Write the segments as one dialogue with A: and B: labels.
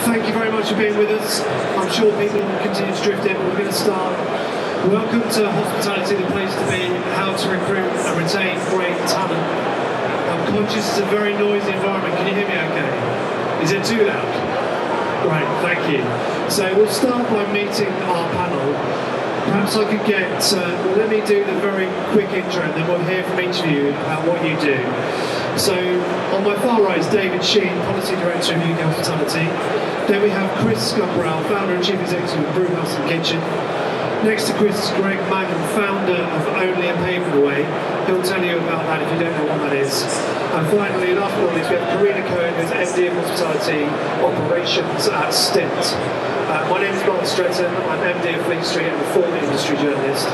A: Thank you very much for being with us. I'm sure people will continue to drift in, but we're going to start. Welcome to Hospitality, the place to be, how to recruit and retain great talent. I'm conscious it's a very noisy environment. Can you hear me okay? Is it too loud? Great, thank you. So we'll start by meeting our panel. Perhaps I could get, let me do the very quick intro and then we'll hear from each of you about what you do. So on my far right is David Sheen, Policy Director of UK Hospitality. Then we have Chris Scupperell, Founder and Chief Executive of Brewhouse and Kitchen. Next to Chris is Greg Maggan, Founder of Only a Pavement Away. He'll tell you about that if you don't know what that is. And finally, last but not least, we have Karina Cohen, who's MD of Hospitality Operations at Stint. My name is Mark Stretton, I'm MD of Fleet Street and a former industry journalist.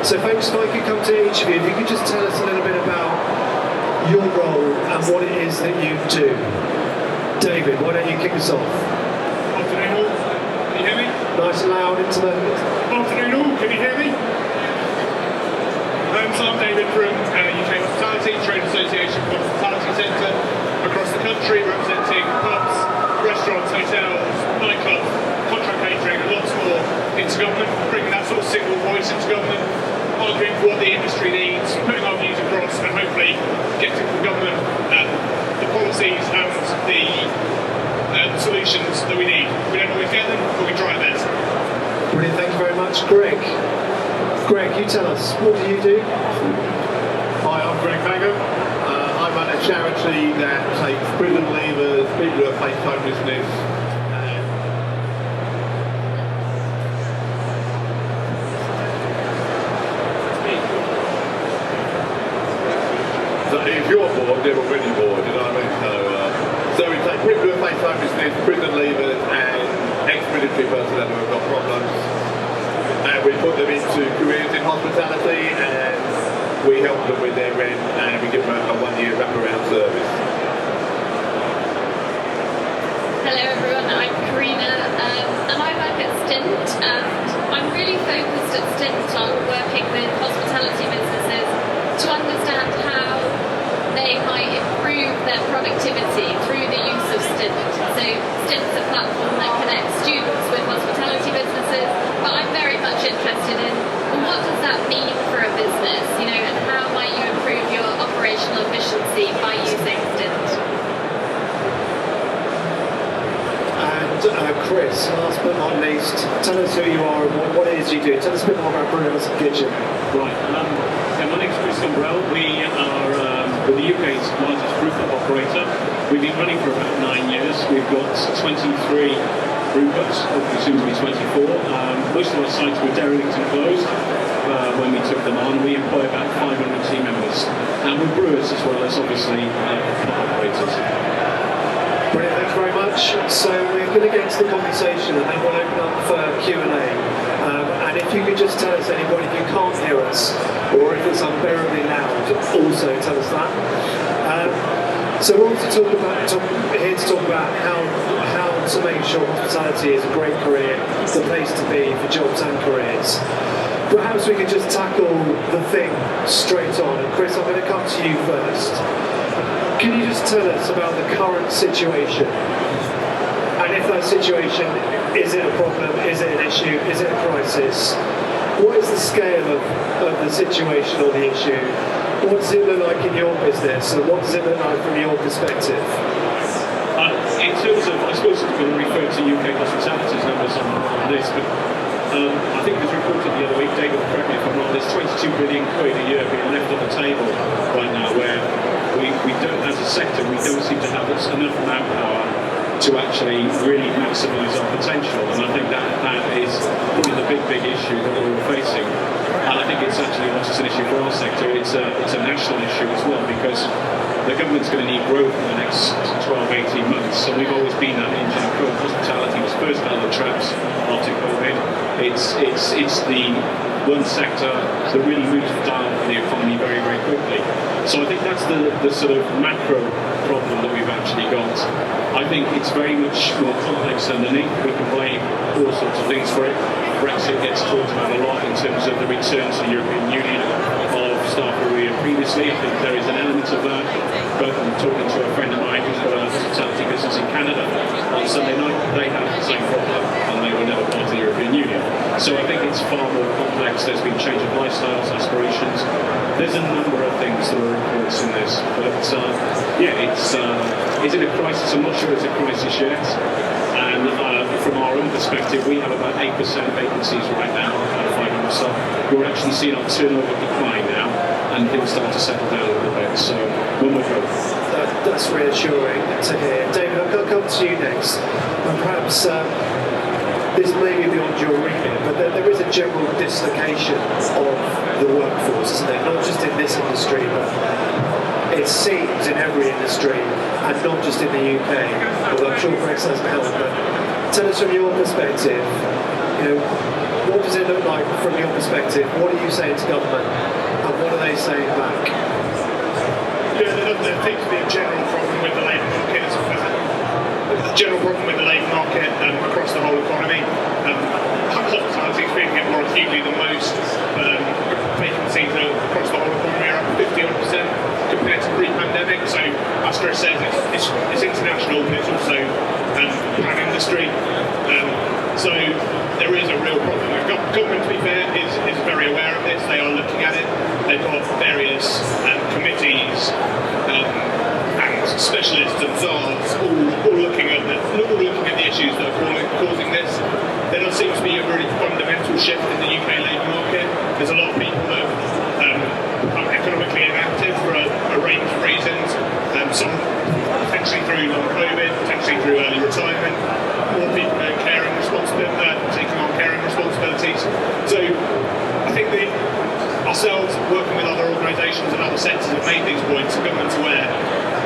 A: So folks, if I could come to each of you, if you could just tell us a little bit about your role and what it is that you do. David, why don't you kick us off?
B: Afternoon all, can you hear me?
A: Nice and loud into the...
B: Afternoon all, can you hear me? So I'm David from UK Hospitality, Trade Association for Hospitality Centre across the country, representing pubs, restaurants, hotels, nightclubs, contract catering and lots more into government, bringing that sort of single voice into government, arguing for what the industry needs, putting our views across and hopefully getting from government the policies and the solutions that we need. We don't always get them, but we try our best.
A: Brilliant, thank you very much. Greg, you tell us, what do you do?
C: Hi, I'm Greg Maggan. I run a charity that takes prison leavers, people who have faced homelessness, so if you're bored, they're already bored, you know what I mean? So we take people who have faced homelessness, prison leavers and ex-military personnel who have got problems, and we put them into careers in hospitality and we help them with their rent and we give them a one-year wraparound service.
D: Hello everyone, I'm Karina and I work at Stint, and I'm really focused at Stint on working with hospitality businesses to understand how they might improve their productivity through the use of Stint. So Stint's a platform that connects students with hospitality businesses, but I'm very much interested in, well, what does that mean for a business, and how might you improve your operational efficiency by using Stint?
A: And Chris, last but not least, tell us who you are and what it is you do. Tell us a bit more about Brewhouse and Kitchen.
E: Right, my name is Chris Scupperell. We are we're the UK's largest brewpub operator. We've been running for about 9 years. We've got 23 brewpubs, soon to be 24. Most of our sites were derelict and closed when we took them on. We employ about 500 team members. And we're brewers as well as obviously pub operators.
A: Brilliant, thanks very much. So we're going to get into the conversation and then we'll open up for Q&A. And if you could just tell us, anybody, if you can't hear us, or if it's unbearably loud, also tell us that. So we're here to talk about how to make sure hospitality is a great career, the place to be for jobs and careers. Perhaps we could just tackle the thing straight on. And Chris, I'm going to come to you first. Can you just tell us about the current situation? And if that situation, is it a problem, is it an issue, is it a crisis? What is the scale of the situation or the issue? What does it look like in your business, and what does it look like from your perspective?
E: In terms of, I suppose it's going to refer to UK hospitality's numbers on this, but I think it was reported the other week, David, correct me if I'm wrong, there's 22 billion quid a year being left on the table right now, where we don't, as a sector, we don't seem to have enough manpower to actually really maximise our potential, and I think that is probably the big issue that we're all facing. And I think it's actually not just an issue for our sector, it's a national issue as well, because the government's going to need growth in the next 12-18 months, and we've always been that engine of growth. Hospitality was first out of the traps after COVID. It's the one sector that really moves the dial for the economy very, very quickly. So I think that's the sort of macro problem that we've actually got. I think it's very much more complex underneath. We can blame all sorts of things for it. Brexit gets talked about a lot in terms of the return to the European Union of staff who we were previously. I think there is an element of that. But I'm talking to a friend of mine who's got a hospitality business in Canada on Sunday night, they had the same problem, and they were never part of the European Union. So I think it's far more complex. There's been change of lifestyles, aspirations. There's a number of things that are influenced in this. But is it a crisis? I'm not sure it's a crisis yet. And from our own perspective, we have about 8% vacancies right now out of 500 staff. We're actually seeing our turnover decline now, and things start to settle down a little bit. So when we're good.
A: That's reassuring to hear. David, I'm going to come to you next. And perhaps this may be beyond your remit, but there is a general dislocation of the workforce, isn't there? Not just in this industry, but it seems in every industry, and not just in the UK, although I'm sure Brexit hasn't helped. But tell us from your perspective, what does it look like from your perspective? What are you saying to government, and what are they saying back?
B: Yeah, there seems to be a general problem with the labour market. Across the whole economy. Hospitality is feeling it more acutely than most. Vacancies across the whole economy are up 50% compared to pre-pandemic. So, as Chris says, it's international, but it's also pan-industry. So there is a real problem. Government, to be fair, is very aware of this. They are looking at it. They've got various committees and specialists and czars all looking at the issues that are causing this. There does seem to be a really fundamental shift in the UK labour market. There's a lot of people that become economically inactive for a range of reasons. Some potentially through long-COVID, potentially through early retirement. More people taking on caring responsibilities. So I think ourselves, working with other organisations and other sectors, have made these points. The government's aware.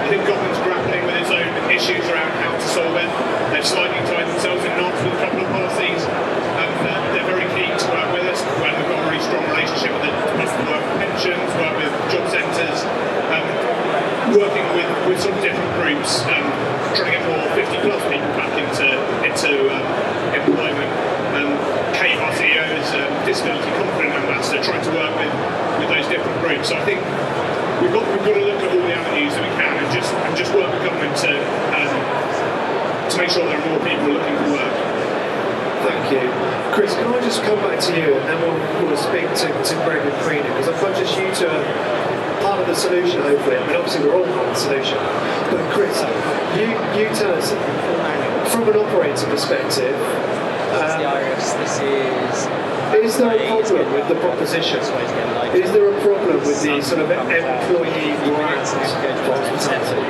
B: I think government's grappling with its own issues around how to solve it. They've slightly tied themselves in knots with a couple of policies, and they're very keen to work with us. We've got a really strong relationship with the Department of Work and Pensions, work with job centres, working with some different groups, trying to get more 50-plus people back into employment. Kate, our CEO, is Disability Confident Ambassador, trying to work with those different groups. So I think we've got to look at all the avenues that we can and just work with government to make sure there are more people looking for work.
A: Thank you. Chris, can I just come back to you, and then we'll speak to Greg and Karina, because I'm conscious you two are part of the solution, hopefully. I mean, obviously we're all part of the solution. But Chris, you tell us, from an operator perspective, is there a problem with the proposition? Is there a problem with the sort of employee brand hospitality?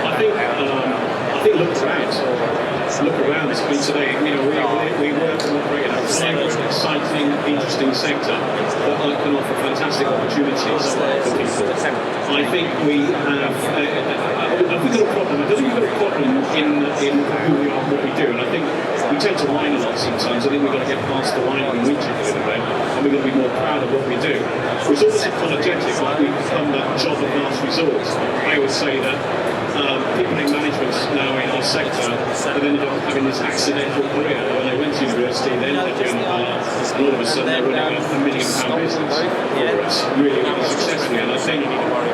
E: I think look around. I mean, today, we work and operate in a vibrant, exciting, interesting sector that can offer fantastic opportunities for people. I think we have got a problem. I don't think we've got a problem in who we are and what we do. And I think we tend to whine a lot sometimes. I think we've got to get past the whine and whinging a little bit, and we've got to be more proud of what we do. It's almost apologetic, like we become that job of last resort. I always say that people in management now in our sector have ended up having this accidental career. When they went to university, they ended up doing the bar, and all of a sudden they're running a £1 million business for us, really, really successfully. And I think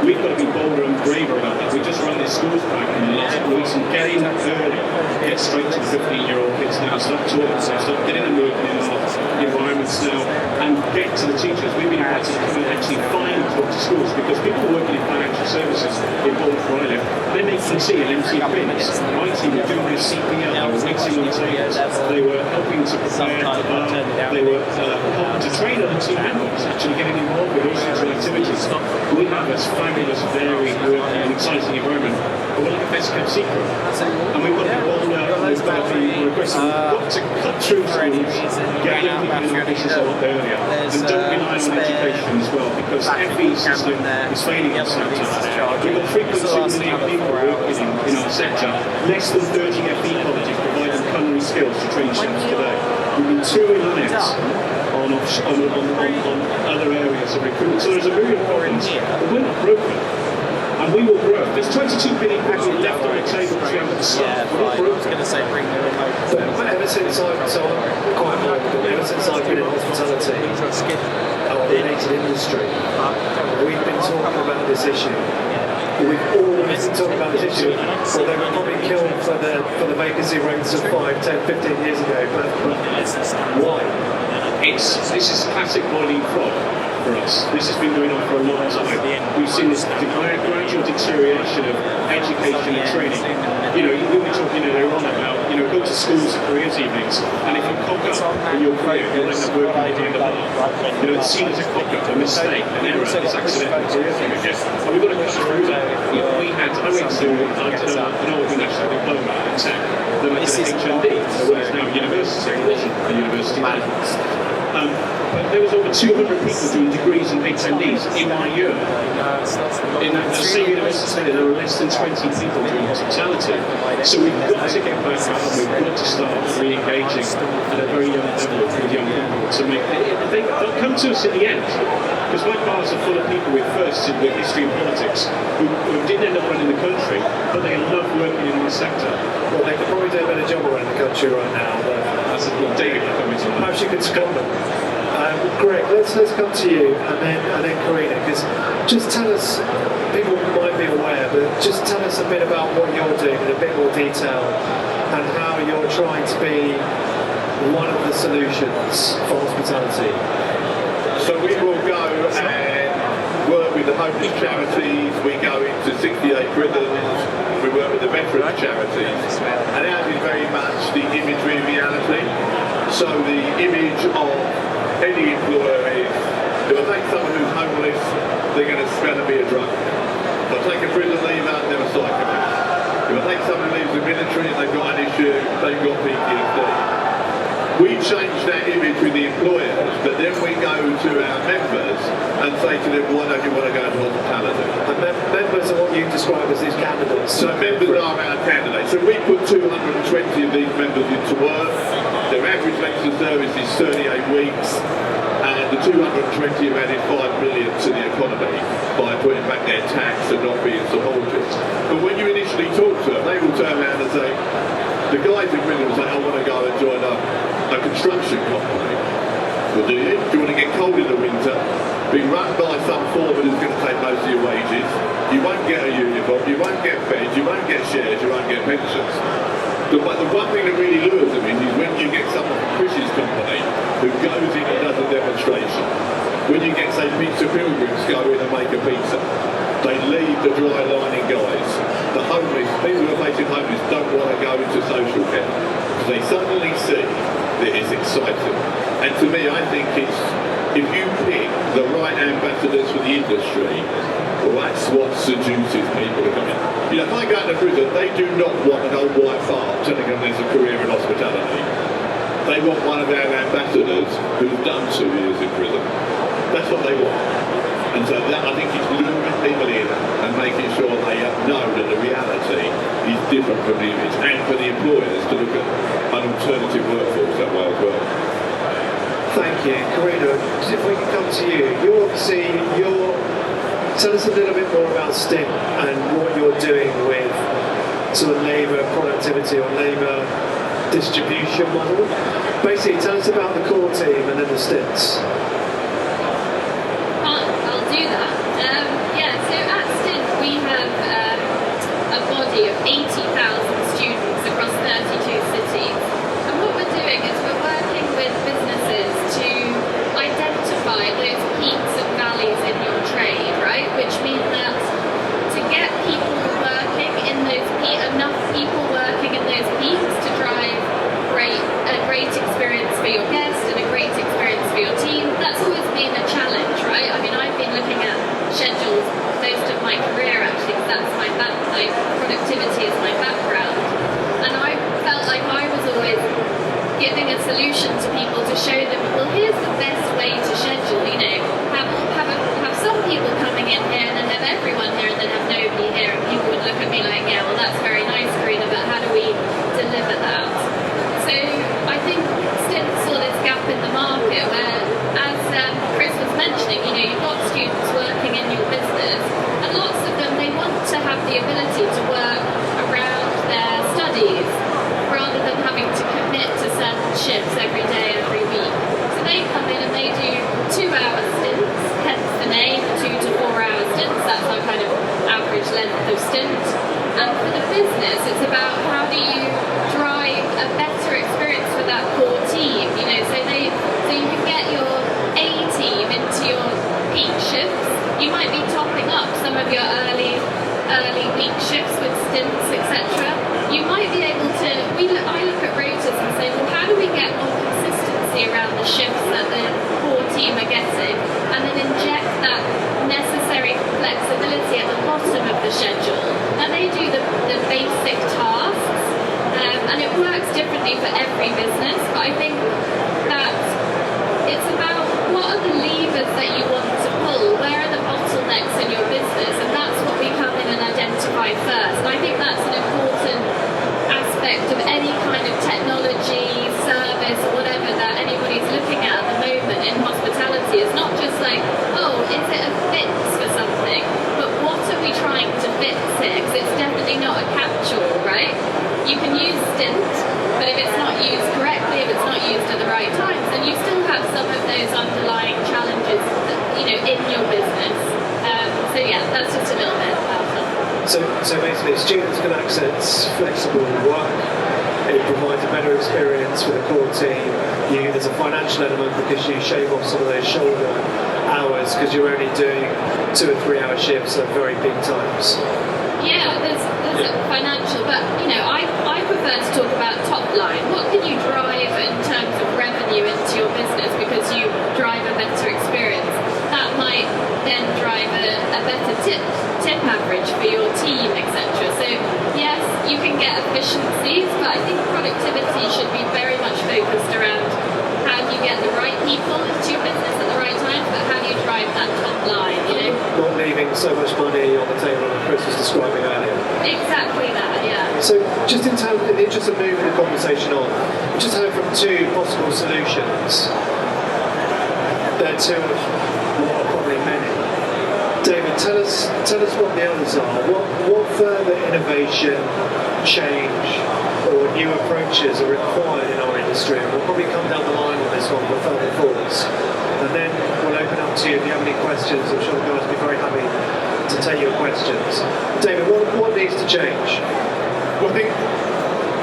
E: we've got to be bolder and braver about that. We just run these schools back in the last couple of weeks and get in early, get straight to the 15-year-old kids now, start talking to them, start getting them working in our environments now, and get to the teachers. We've been invited to come and actually find and talk to schools, because people working in financial services in Bournemouth where I live, they're making tea and empty bins. My team were doing their CPL, they were waiting on tables, they were helping to prepare the bar, they were helping to train other team members, actually getting involved with all sorts of activities. We have this fabulous, varied, working and exciting environment, but we're like a best kept secret. And we've got to be bolder, we've got to be more aggressive, we've got to cut through schools, get young people in our business a lot earlier, and don't rely on education as well, because the FE system is failing us sometimes. We've got 3.2 million people working in our sector, less than 30 FE colleges providing culinary skills to train chefs today. We've been too reliant on other areas of recruitment. So there's a real problem, but we're not broken. And we will grow. There's 22 billion people left on the table to have staff. We're not broken.
A: But ever since I've been in hospitality, or the related industry, we've been talking about this issue. We've always been talking about this issue. So they were probably killed for the for the vacancy rates of 5, 10, 15 years ago, but why?
E: This is classic boiling frog for us. This has been going on for a long time. We've seen this gradual deterioration of education and training. You know, we were talking earlier on about, you know, go to schools and careers evenings, and if you cock up in your career, you'll end up working behind the bar. You know, it's seen as a cock up, a mistake, an error, it's accidental career thing. And we've got to cut through that. I went to an old national diploma in tech, then I did an HND, so it's now a university. It wasn't a university then. But there was over 200 people doing degrees and HNDs in my year. In that same university, there were less than 20 people doing hospitality. So we've got to get back out and we've got to start re-engaging at a very young level with young people to make they'll come to us in the end. Because my bars are full of people with firsts in the history and politics who didn't end up running the country, but they love working in the sector.
A: Well, they could probably do a better job around the country right now, but
E: David can comment on that.
A: perhaps you could score them. Greg, let's come to you and then Karina, because just tell us, people might be aware, but just tell us a bit about what you're doing in a bit more detail and how you're trying to be one of the solutions for hospitality.
C: So we will go and work with the homeless charities, we go into 68 prisons, we work with the veterans charities, and ours is very much the imagery of reality. So the image of any employer is, if I take someone who's homeless, they're going to smell and be a drunk. If I take a prison leaver, they're a psychopath. If I take someone who leaves the military and they've got an issue, they've got PTSD. We change that image with the employers, but then we go to our members and say to them, why don't you want to go into hospitality?
A: And members are what you describe as these candidates.
C: So members are our candidates. So we put 220 of these members into work. Their average length of service is 38 weeks, and the 220 have added 5 million to the economy by putting back their tax and not being supported. But when you initially talk to them, they will turn around and say, the guys in prison will say, I want to go and join a construction company. Well, do you? Do you want to get cold in the winter? Be run by some foreman who's going to take most of your wages. You won't get a uniform, you won't get fed, you won't get shares, you won't get pensions. But the one thing that really lures them in is when you get someone from Chris's company who goes in and does a demonstration. When you get, say, pizza pilgrims go in and make a pizza, they leave the dry lining guys. The homeless, people who are facing homeless don't want to go into social care because they suddenly see that it's exciting. And to me, I think it's, if you pick the right ambassadors for the industry, well, that's what seduces people to come in. You know, if I go into prison, they do not want an old white fart telling them there's a career in hospitality. They want one of our ambassadors who's done 2 years in prison. That's what they want. And so that, I think, it's luring people in and making sure they know that the reality is different from the image, and for the employers to look at an alternative workforce that way as well.
A: Thank you. Karina, if we can come to you, tell us a little bit more about STIM and what you're doing with sort of labour productivity or labour distribution model. Basically, tell us about the core team and then the stints.
D: I'll do that. So at Stint we have a body of 80,000 students across 32 cities. And what we're doing is we're working with businesses to identify those peaks and valleys in your trade, right? Which means that to get people working in those enough people working in those peaks to drive a great experience for your guests and a great experience for your team, that's always been a challenge, right? I mean, I've been looking at schedules most of my career actually, because that's my productivity is my background. And I felt like I was always giving a solution to people to show them, well, here's the best way to schedule, you know, have some people coming in here and then have everyone here and then have nobody here, and people would look at me like, yeah, well, that's very nice, Karina, but how do we deliver that? So I think Stint saw this gap in the market where, as Chris was mentioning, you know, you've got students working in your business, and lots of them, they want to have the ability to work around their studies rather than having to commit to certain shifts every day, every week. So they come in and they do 2-hour stints, hence the name, 2 to 4 hour stints. That's our kind of average for every business, but I think that it's about what are the levers that you want to pull, where are the bottlenecks in your business, and that's what we come in and identify first. And I think that's an important aspect of any kind of technology, service, or whatever that anybody's looking at the moment in hospitality. It's not just like, oh, is it a fix for something, but what are we trying to fix here? Because it's definitely not a catch-all, right? You can use stint, but if it's not used correctly, if it's not used at the right times, then you still have some of those underlying challenges that, in your business. So yeah, that's just a little bit about that.
A: So basically, students can access flexible work. It provides a better experience for the core team. There's a financial element because you shave off some of those shoulder hours because you're only doing 2 or 3 hour shifts at very peak times.
D: Yeah, there's a financial, but I prefer to talk about top line. What can you drive in terms of revenue into your business because you drive a better experience? That might then drive a better tip average for your team, etc. So yes, you can get efficiencies, but I think productivity should be very much focused around how do you get the right people into your business at the right time, but how do you drive that top line,
A: Not leaving so much money on the table that Chris was describing earlier.
D: Exactly that, yeah.
A: So just in the interest of moving the conversation on, we just heard from 2 possible solutions. There are 2 of what are probably many. David, tell us what the others are. What further innovation, change, or new approaches are required in our industry? And we'll probably come down the line on this one with further thoughts. And then we'll open up to you if you have any questions. I'm sure the guys will be very happy to take your questions. David, what needs to change?
B: Well, I think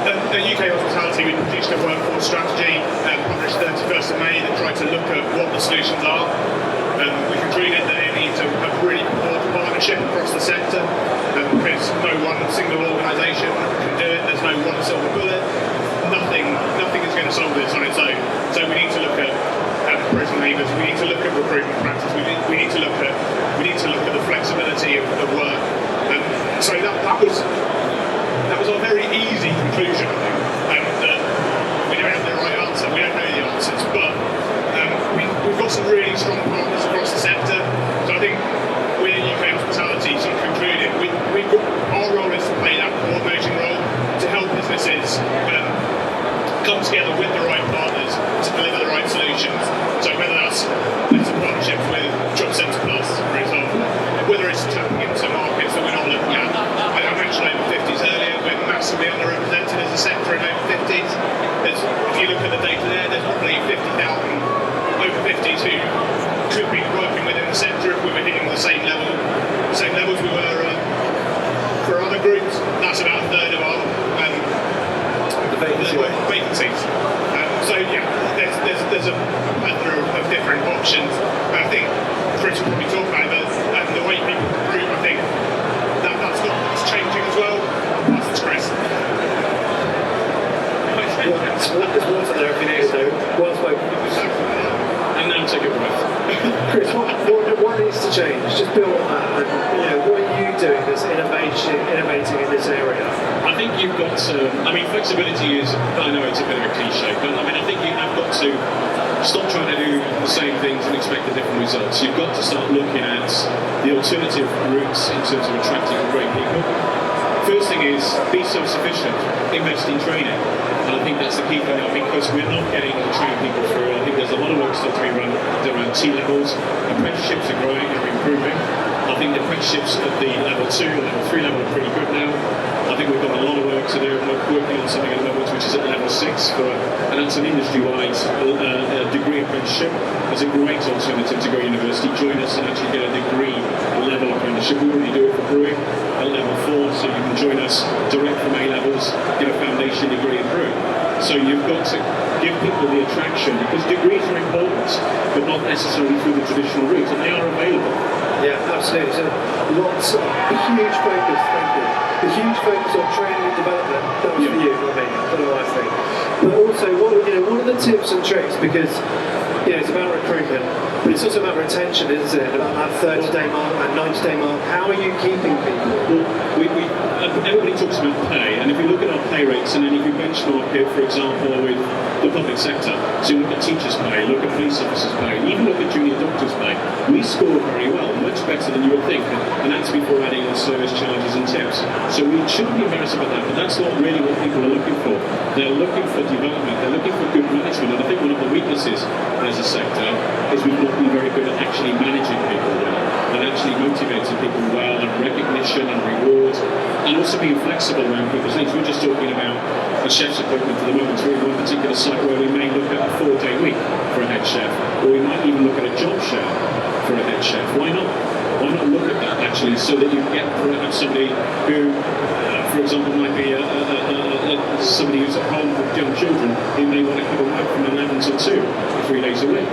B: at UK Hospitality, we produced a workforce strategy published 31st of May that tried to look at what the solutions are. We concluded that it needs a really broad partnership across the sector because no one single organisation can do it. There's no one silver bullet. Nothing is going to solve this on its own. So we need to look at prison levers. We need to look at recruitment practice. We need to look at the flexibility of work. So that was a very easy conclusion, I think, that we don't have the right answer. We don't know the answers, but we've got some really strong partners across the sector. So I think we at UK Hospitality sort of concluded our role is to play that coordinating role to help businesses come together with the right partners to deliver the right solutions. So whether that's partnerships with Job Centre Plus, for example, whether it's tapping into markets that we're not looking at. I mentioned over 50s earlier, we're massively underrepresented as a sector in over 50s. If you look at the data there's probably 50,000 over 50s who could be working within the sector if we were hitting the same levels we were for other groups. That's about a third of our vacancies. So yeah, there's a plethora of different options. And I think Chris will probably talk about it, but the way people recruit, I think that's changing as well. That's Chris.
A: There's water there if you need it though. Well spoken.
E: And now take a breath.
A: Chris, what needs to change? Just build on that. And, what are you doing that's innovating in this area?
E: I think you've got to, flexibility is, I know it's a bit of a cliche, but I think you have got to stop trying to do the same things and expect the different results. You've got to start looking at the alternative routes in terms of attracting great people. First thing is, be self-sufficient, invest in training. And I think that's the key thing now, because we're not getting trained people through. I think there's a lot of work still to be run around T-levels. Apprenticeships are growing and improving. I think the apprenticeships at the level 2 and level 3 level are pretty good now. I think we've got a lot of work to do, and we're working on something at the moment which is at level 6 and that's an industry-wide degree apprenticeship. It's a great alternative to go to university. Join us and actually get a degree level apprenticeship. We already do it for brewing at level 4, so you can join us direct from A-levels, get a foundation degree in brewing. So you've got to give people the attraction, because degrees are important, but not necessarily through the traditional route, and they are available.
A: Yeah, absolutely. So lots of huge focus, thank you. The huge focus on training and development. That was for you, not me. I don't know why I think. But also, what are the tips and tricks? Because it's about recruitment, but it's also about retention, isn't it? About that 30-day mark, that 90-day mark. How are you keeping people?
E: Well, everybody talks about pay, and if you look at our pay pay rates, and then if you benchmark it, for example, with the public sector, so you look at teachers' pay, look at police officers' pay, even look at junior doctors' pay, we score very well, much better than you would think, and that's before adding on service charges and tips. So we shouldn't be embarrassed about that, but that's not really what people are looking for. They're looking for development, they're looking for good management, and I think one of the weaknesses as a sector is we've not been very good at actually managing people well, and actually motivating people well, and recognition and rewards, and also being flexible around people's needs. We're just talking about a chef's appointment at the moment. We're in one particular site where we may look at a 4-day week for a head chef, or we might even look at a job share for a head chef. Why not? Why not look at that actually, so that you get perhaps somebody who, for example, might be somebody who's at home with young children who may want to come and work from 11 till 2, 3 days a week.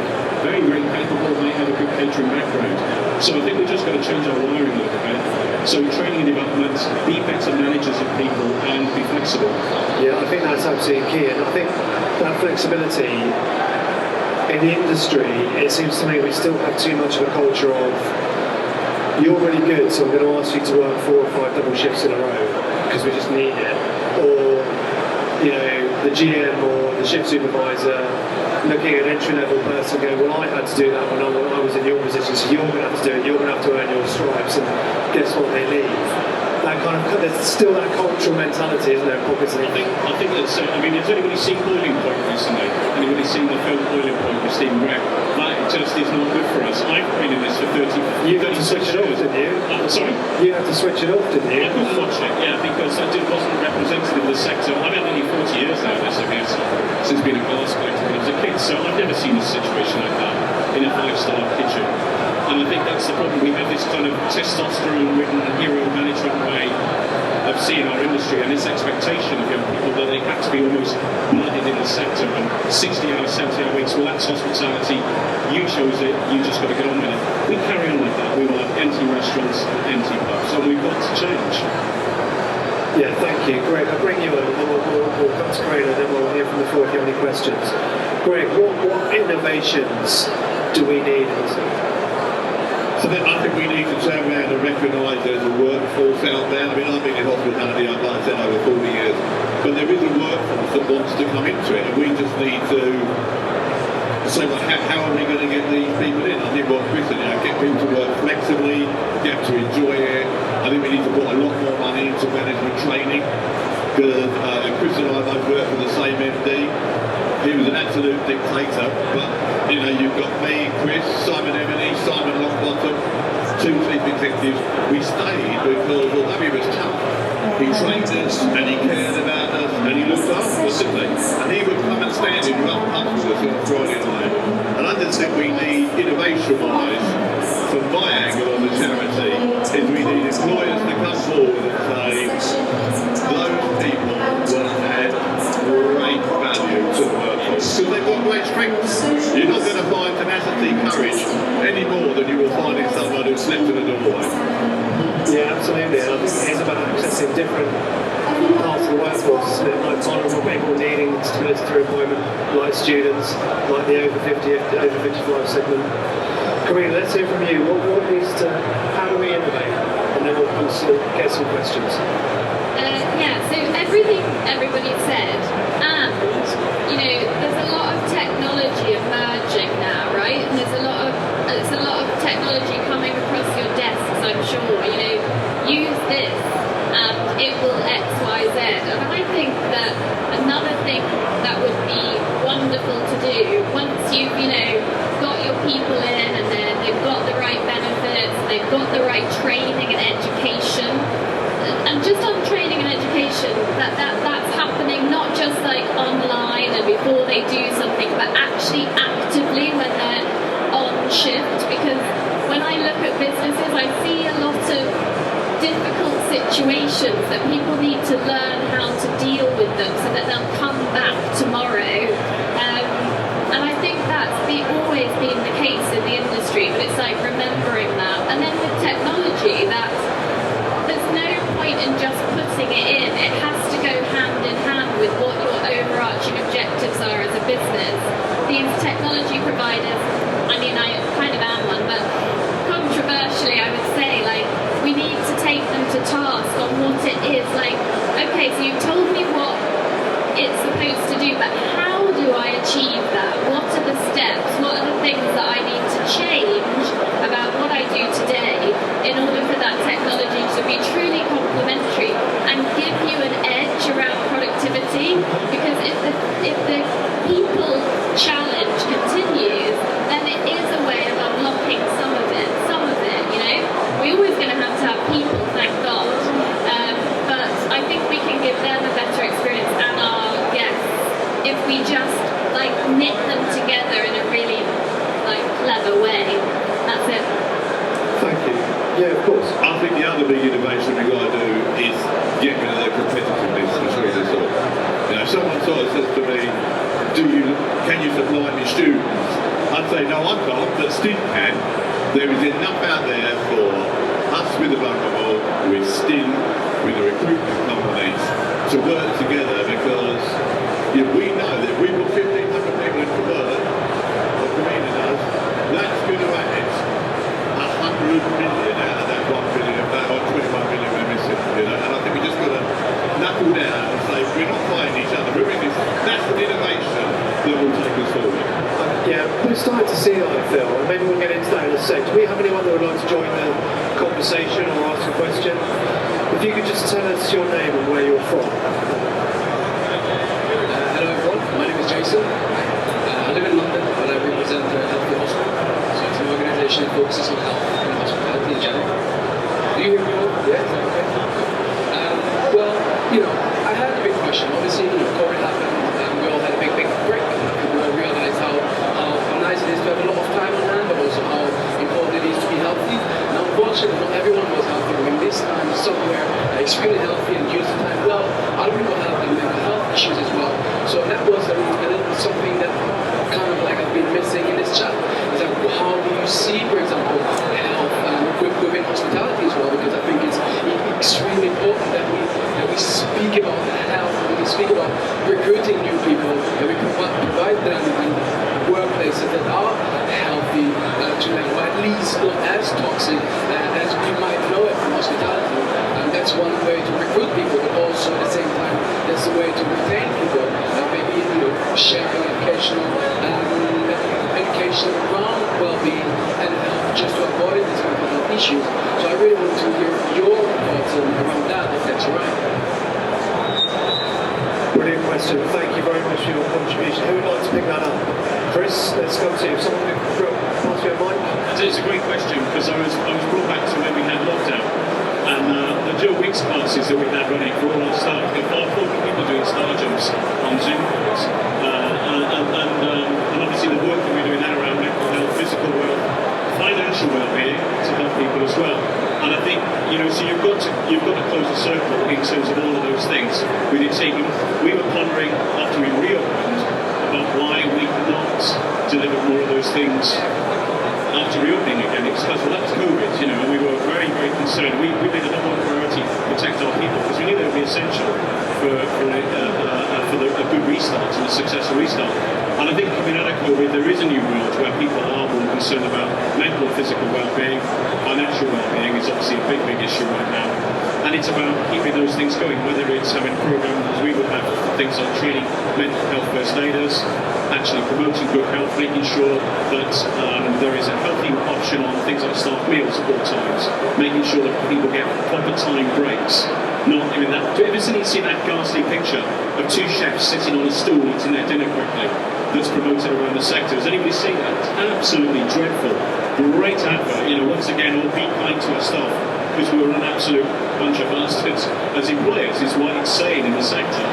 E: Very, very capable, may have a good catering background. So I think we've just got to change our wiring a little bit. So training and development, be better managers of people and be flexible.
A: Yeah, I think that's absolutely key, and I think that flexibility in the industry, it seems to me we still have too much of a culture of you're really good, so I'm going to ask you to work 4 or 5 double shifts in a row because we just need it, or the GM or the shift supervisor looking at an entry-level person going, well, I had to do that when I was in your position, so you're going to have to do it, you're going to have to earn your stripes, and guess what, they leave. That kind of, there's still that cultural mentality, isn't there, pockets of the
E: I think that's, has anybody seen Boiling Point recently? Anybody seen the film Boiling Point with Stephen Graham? That just is not good for us. I've been in this for 30
A: You had to switch it off, didn't you?
E: Sorry?
A: You had to switch it off, didn't you?
E: I couldn't watch it, yeah, because that wasn't representative of the sector. I've been nearly 40 years now, I guess, since being a glass collector when I was a kid, so I've never seen a situation like that in a 5-star kitchen. And I think that's the problem. We have this kind of testosterone-ridden hero management way of seeing our industry, and this expectation of young people that they have to be almost blooded in the sector, and 60 hours, 70 hour weeks, well, that's hospitality, you chose it, you just got to get on with it. We carry on like that, we will have empty restaurants, empty pubs, and we've got to change.
A: Yeah, thank you. Greg, I'll bring you in, and then we'll come to Greg, and then we'll hear from the floor if you have any questions. Greg, what innovations do we need in this?
C: I think we need to turn around and recognise there's a workforce out there. I've been in hospitality, like I said, over 40 years, but there is a workforce that wants to come into it, and we just need to say, well, how are we going to get these people in? I think what Chris said, get people to work flexibly, get to enjoy it. I think we need to put a lot more money into management training, because Chris and I both work for the same MD. He was an absolute dictator, but you've got me, Chris, Simon Emily, Simon Longbottom, 2 chief executives. We stayed because although he was tough, he trained us and he cared about us and he looked after us, didn't he? And he would come and stand in rough pubs with us on Friday night. And I just think we need, innovation-wise, from my angle on the charity, is we need employers to come forward and say, those people will add great value to the workforce, because they've got great strengths. You're not going to find tenacity, courage, any more than you will find in someone who slipped in the doorway.
A: Yeah, absolutely. And I think it is about accessing different parts of the workforce, isn't it? Like vulnerable people needing stability through employment, like students, like the over 50, over 55 segment. Karina, let's hear from you. What needs to, how do we innovate? And then we'll get some questions.
D: So everything everybody said, and there's a lot of technology emerging now, right? And there's a lot of technology coming across your desks, I'm sure. Use this and it will X, Y, Z. And I think that another thing that would be wonderful to do once you've got your people in and they've got the right benefits, they've got the right training and education. And just on training and education, that's happening not just like online and before they do something, but actually actively when they're on shift. Because when I look at businesses, I see a lot of difficult situations that people need to learn how to deal with them so that they'll come back tomorrow. And I think that's always been the case in the industry, but it's like remembering that. And then with technology, there's no point in just putting it in. It has to go hand in hand with what your overarching objectives are as a business. These technology providers, I kind of am one, but controversially I would say we need to take them to task on what it is. okay, so you've told me what it's supposed to do, but how do I achieve that? What are the steps? What are the things that I need to change about what I do today in order for that technology to be truly complementary and give you an edge around productivity? Because if the people challenge continues, then it is a way of unlocking some of it, you know? We're always going to have people, thank God, but I think we can give them a better experience and our guests if we just like knit them together in a really like clever way. That's it.
A: Thank you. Yeah, of course.
C: I think the other big innovation we've got to do is get rid of the competitiveness between us all. You know, someone sort of says to me, can you supply me students? I'd say, no, I can't, but Steve can. There is enough out there for us with the Vulnerable, with STIM, with the recruitment companies to work together, because we know that if we put 1,500 people into work, or Karina does, that's going to add 100 million out of that 1 billion, or 21 billion we're missing, you know. And I think we just got to knuckle down and say, we're not fighting each other, we're in this. That's an innovation that will take us forward.
A: Yeah, we're starting to see that, I feel, and maybe we'll get into that in a sec. Do we have anyone that would like to join the conversation or ask a question? If you could just tell us your name and where you're from.
F: Hello everyone, my name is Jason. I live in London, but I represent Healthy Hospital. So it's an organisation that focuses on health and hospitality in general. Do you hear me well? Yeah, is that okay? Well, I had a big question. Obviously, COVID happened and we all had a big break. We all realised how nice it is to have a lot of time on hand, but also how important it is to be healthy. Now, unfortunately, not everyone was healthy. I mean, this time, some were extremely healthy and used the time well. Other people have mental health issues as well. So that was a little bit something that kind of like I've been missing in this chat. Is that how do you see, for example, health within hospitality as well? Because I think it's extremely important that we speak about health, when we speak about recruiting new people, that we provide them workplaces that are healthy to them, or at least not as toxic as we might know it from hospitality. And that's one way to recruit people, but also at the same time, that's a way to retain people. Maybe sharing education around well-being and health, just to avoid these mental health issues. So I really want to hear your thoughts around that, if that's right.
A: Brilliant question. Thank you very much for your contribution. Who would like to pick that up? Chris, let's go to you. If someone could pass you a mic.
E: It's a great question, because I was brought back to when we had lockdown, and the Joe Wicks classes that we had running for all our staff, we had 40 people doing star jumps on Zoom calls, and obviously the work that we're doing now around mental health, physical health, financial well-being to help people as well. And I think, so you've got to close the circle in terms of all of those things. We were pondering after we reopened about why we could not deliver more of those things after reopening again. It's because, that was COVID, and we were very, very concerned. We made the number one priority to protect our people, because we knew they would be essential for a good restart and a successful restart. And I think coming out of COVID, there is a new world where people are more concerned about mental and physical well-being. Financial well-being is obviously a big, big issue right now. And it's about keeping those things going, whether it's having programs as we would have, things like training mental health first aiders, actually promoting good health, making sure that there is a healthy option on things like staff meals at all times, making sure that people get proper time breaks. Not even that. Do you ever see that ghastly picture of two chefs sitting on a stool eating their dinner quickly that's promoted around the sector? Has anybody seen that? It's absolutely dreadful. Great advert. Once again, all be kind to our staff, because we were an absolute bunch of bastards as employers, is what it's saying in the sector.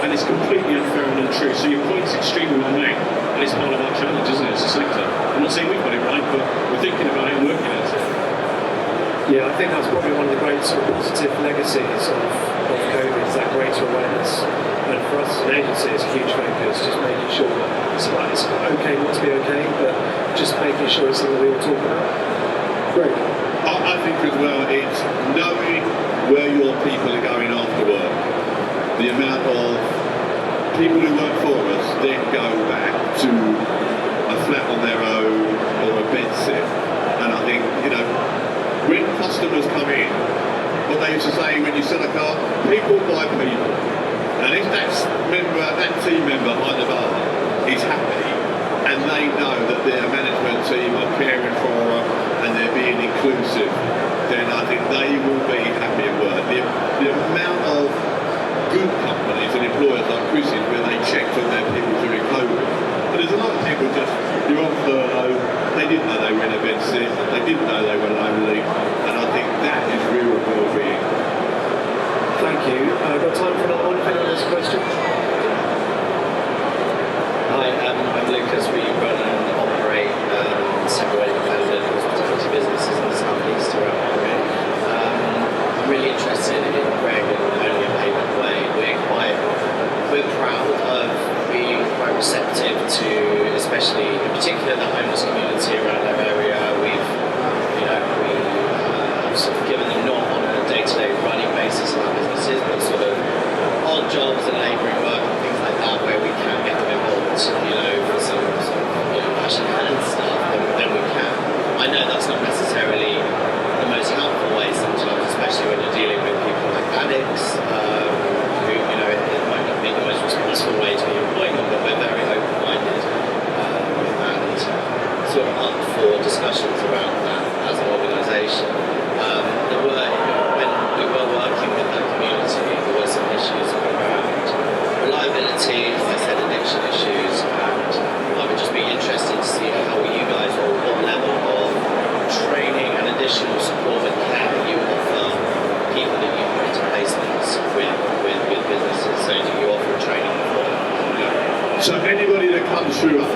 E: And it's completely unfair and untrue. So your point's extremely well made, and it's part of our challenge, isn't it, as a sector? I'm not saying we've got it right, but we're thinking about it and working at it.
A: Yeah, I think that's probably one of the great sort of positive legacies of COVID, is that greater awareness. And for us as an agency, it's a huge focus, just making sure that it's okay not to be okay, but just making sure it's something we all talk about. Great.
C: I think as well, it's knowing where your people are going after work. The amount of people who work for us then go back to a flat on their own or a bed sit. And I think, when customers come in, what they used to say when you sell a car, people buy people. And if that team member behind the bar is happy, and they know that their management team are caring for them and they're being inclusive, then I think they will be happy at work. The amount of good companies and employers like Chris's where they checked on their people during COVID. But there's a lot of people just, you're on furlough, they didn't know they were in a bed sick, they didn't know they were lonely, and I think that is real well-being.
A: Thank you. I've got time for another one if anyone has a question.
G: Hi, I'm Lucas. We run and operate several independent hospitality businesses in the southeast around Imbibe. I'm really interested in Greg and owning a payment way. We're proud of being quite receptive to, especially in particular, the homeless community around our area. We've sort of given them not on a day-to-day running basis in our businesses, but sort of odd jobs and labouring work and things like that where we can get them involved, for some sort of passion hand stuff, then we can. I know that's not necessarily the most helpful way sometimes, especially when you're dealing with people like addicts, who, it might not be the most responsible way to be employing them, but we're very open-minded and sort of up for discussions around that as an organisation. When we were working with that community, there were some issues around reliability, as I said, addiction issues, and I would just be interested to see how you guys, or what level of training and additional support and care you offer people that you put into placements with businesses. So do you offer training for them?
C: So anybody that comes through us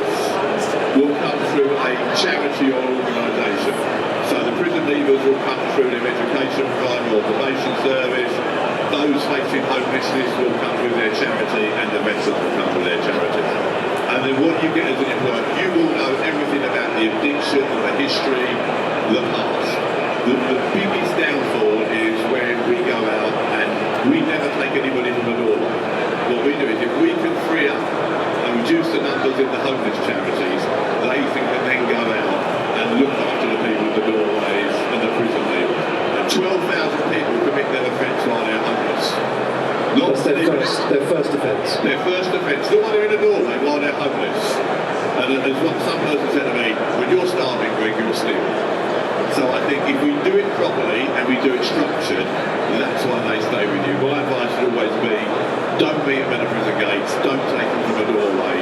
C: will come through a charity or organisation. So the prison leavers will come through their education program or probation service. Those facing homelessness will come through their charity, and the veterans will come through their charity. And then what you get as an employer, you will know everything about the addiction, the history, the past. The biggest downfall is when we go out and we never take anybody from the doorway. What we do is if we can free up and reduce the numbers in the homeless charities, they can then go out and look after the people in the doorways and the prison leavers. And 12,000 people commit their offence while they're homeless.
A: That's their first offence.
C: Their first offence, not while they're in the doorway, while they're homeless. And as what some person said to me, when you're starving, Greg, you'll steal. So I think if we do it properly and we do it structured, that's why they stay with you. My advice would always be, don't meet them at the prison gates, don't take them from the doorway,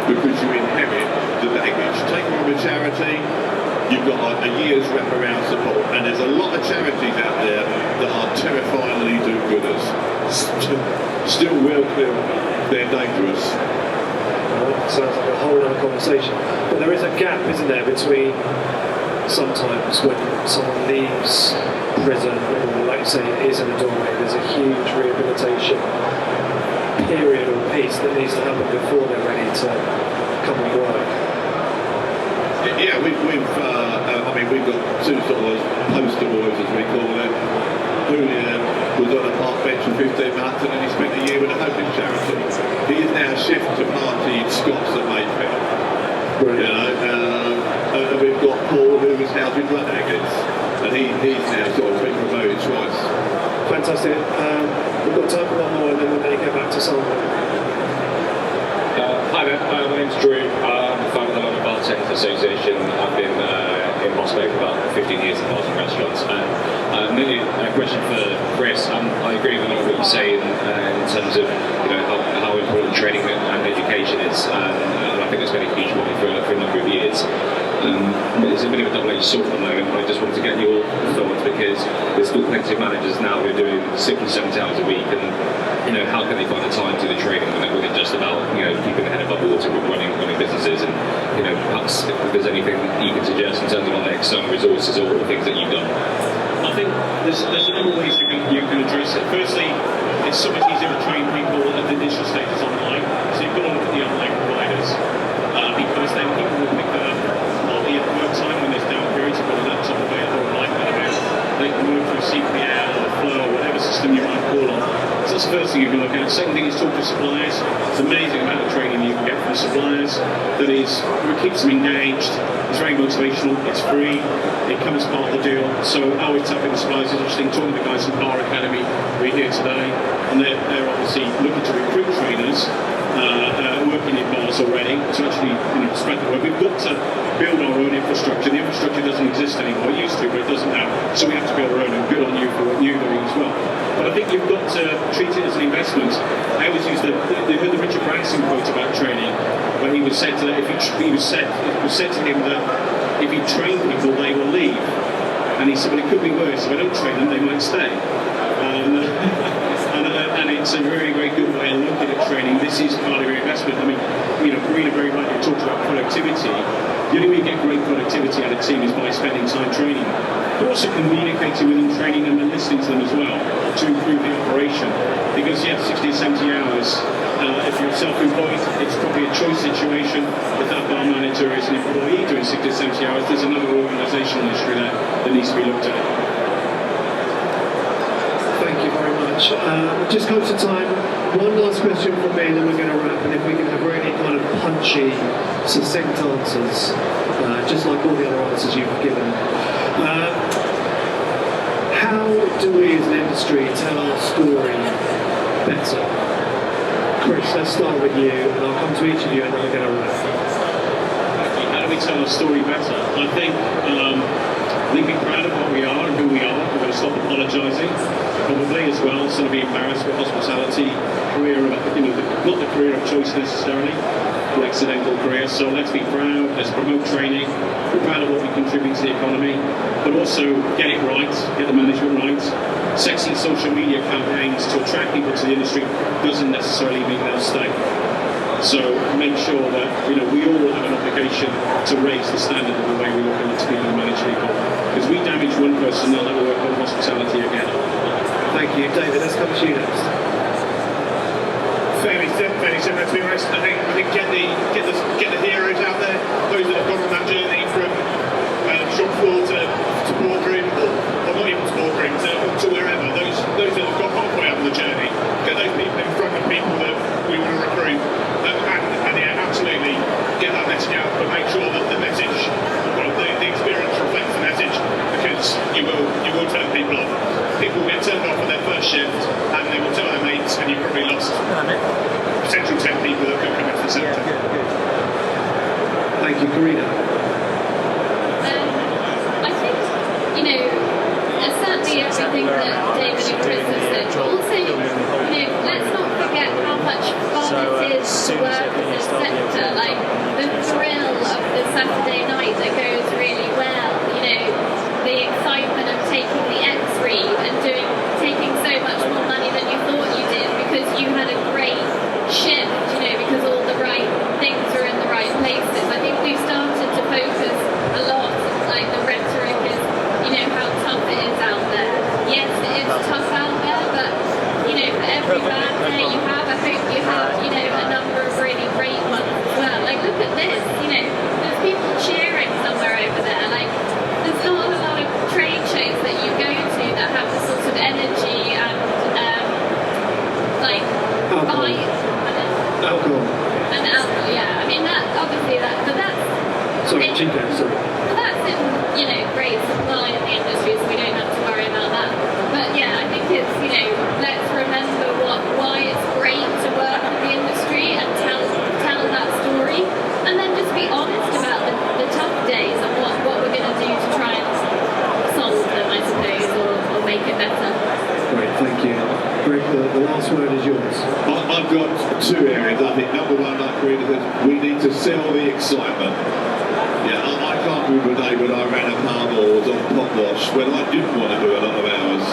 C: because you inherit the baggage. Take them from a charity, you've got a year's wraparound support, and there's a lot of charities out there that are terrifyingly do-gooders. Still well clear, they're dangerous.
A: Sounds like a whole other conversation. But there is a gap, isn't there, between sometimes when someone leaves prison, or like you say, is in a doorway, there's a huge rehabilitation period or piece that needs to happen before they're ready to come and work.
C: Yeah, we've got two sort of poster boys, as we call it. Julian was on a park bench for 15 months and then he spent a year with a homeless charity. He is now shifted to party in Scots at Mayfair. And we've got Paul, who was housed with drug addicts, and he's now sort of been promoted twice.
A: Fantastic. We've got time for one more and then we'll go back to Simon.
H: Hi there, my name's Drew. I'm the founder of the London Bartenders Association. I've been in Moscow for about 15 years in bars and restaurants. Maybe a question for Chris. I agree with a lot of what you say in terms of how important training and education is. And I think it's been a huge one for a number of years. It's a bit of a double-edged sword at the moment, but I just wanted to get your thoughts because there's still plenty of managers now who are doing 60 or 70 hours a week, and how can they find the time to do the training when it's just about keeping their head above water with running businesses, and perhaps if there's anything you can suggest in terms of external resources or things that you've done.
E: I think there's a number of ways you can address it. Firstly, it's so much easier to train people at the initial stages online, so you've got to look at the online providers because then people will pick that up partly at work time when there's down periods, you've got a laptop available or an iPad available, they can work through CPL or Flow or whatever system you might call on. So that's the first thing you can look at. Second thing is talk to suppliers. It's amazing amount of training you can get from the suppliers. That is, it keeps them engaged. It's very motivational. It's free. It comes part of the deal. So I always tell people suppliers is interesting. Talking to the guys from Power Academy, we're here today, and they're obviously looking to recruit trainers. Working in bars already to actually spread the word. We've got to build our own infrastructure. The infrastructure doesn't exist anymore. It used to, but it doesn't now. So we have to build our own, and good on you for what you're doing as well. But I think you've got to treat it as an investment. I always use the Richard Branson quote about training, where he was said to it was said to him that if you train people, they will leave. And he said, well, it could be worse. If I don't train them, they might stay. And it's a very, very good way of looking at training. This is part of your investment. I mean, Karina very rightly talked about productivity. The only way you get great productivity out of a team is by spending time training, but also communicating with them, training them and listening to them as well to improve the operation. Because 60 or 70 hours, if you're self-employed, it's probably a choice situation. If that bar manager is an employee doing 60 or 70 hours, there's another organisational issue there that needs to be looked at.
A: Thank you very much. We're just close to time. One last question from me, and then we're going to wrap. And if we can have really kind of punchy, succinct answers, just like all the other answers you've given. How do we as an industry tell our story better? Chris, let's start with you, and I'll come to each of you, and then we're going to wrap.
E: How do we tell our story better? I think be proud of what we are and who we are. We're going to stop apologising, probably as well, instead of being embarrassed with hospitality career, not the career of choice necessarily, the accidental career. So let's be proud. Let's promote training. Be proud of what we contribute to the economy, but also get it right, get the management right. Sexy social media campaigns to attract people to the industry doesn't necessarily mean they'll stay. So make sure that we all have an obligation to raise the standard of the way we look at people and manage people. Because we damage one person, they'll never work on hospitality again.
A: Thank you, David. Let's come to you next.
B: Fairly similar, to be honest. I think get the heroes out there, those that have gone on that journey from shop floor to boardroom, or not even to boardroom, to wherever. Those that have got halfway up the journey, get those people in front of people that we want to recruit, and yeah, absolutely get that message out, but make sure that the message, the experience reflects the message, because you will turn people off. People will get turned off on their first shift, and they will tell their mates, and you've probably lost potential 10 people that could come into the sector.
A: Thank you, Karina.
D: I think, certainly everything that David and Chris have said, but also, let's not forget how much fun it is to work in this sector. Like, the thrill of the Saturday night that goes really well, the excitement of taking the X-read and taking so much more money than you thought you did because you had a great shift, because all the right things are in the right places. I think we've started to focus a lot, like the rhetoric is, how tough it is out there. Yes, it is tough out there, but, for every bad day you have, I hope you have, a number of really great ones as well. Like, look at this, there's people cheering somewhere over there. Like, there's not a lot of trade shows that you go to that have the sort of energy and,
A: Alcohol.
D: And alcohol, yeah. I mean, but that's...
A: Sorry, Chico, sorry.
D: That's in, great supply in the industry, so we don't have to worry about that. But yeah, I think it's, let's remember why it's great to work in the industry and tell that story, and then just be honest about the tough days and what we're going to do to try and solve them, I suppose, or make it better.
A: Great, thank you. Greg, the last word is yours.
C: I've got two areas. I think number one, like Karina said, we need to sell the excitement. Yeah, I can't remember a day when I ran a pub or was on pot wash when I didn't want to do a lot of hours,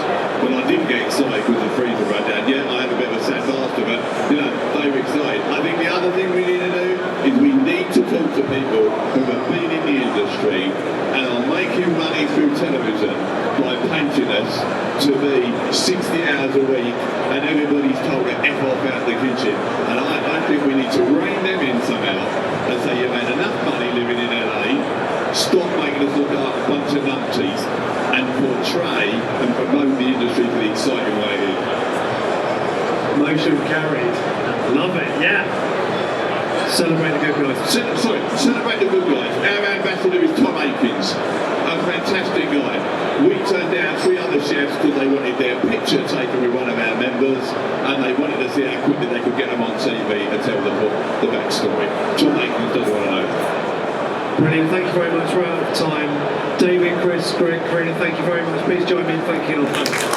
C: when I didn't get excited because the freezer ran down. Yeah, I had a bit of a sad after, but they were excited. I think the other thing we need to do is we need to talk to people who have been in the industry and are making money through television by painting us to be 60 hours a week and everybody's told to F off out the kitchen. And I think we need to rein them in somehow and say you've had enough money living in LA, stop making us look like a bunch of numpties and portray and promote the industry for the exciting way it is.
A: Motion carried. Love it, yeah. Celebrate the good guys.
C: Celebrate the good guys. Our ambassador is Tom Akins, a fantastic guy. We turned down 3 other chefs because they wanted their picture taken with one of our members, and they wanted to see how quickly they could get them on TV and tell the backstory. Tom Akins doesn't want to know.
A: Brilliant, thank you very much. We're out of time. David, Chris, Greg, Karina, thank you very much. Please join me in thanking our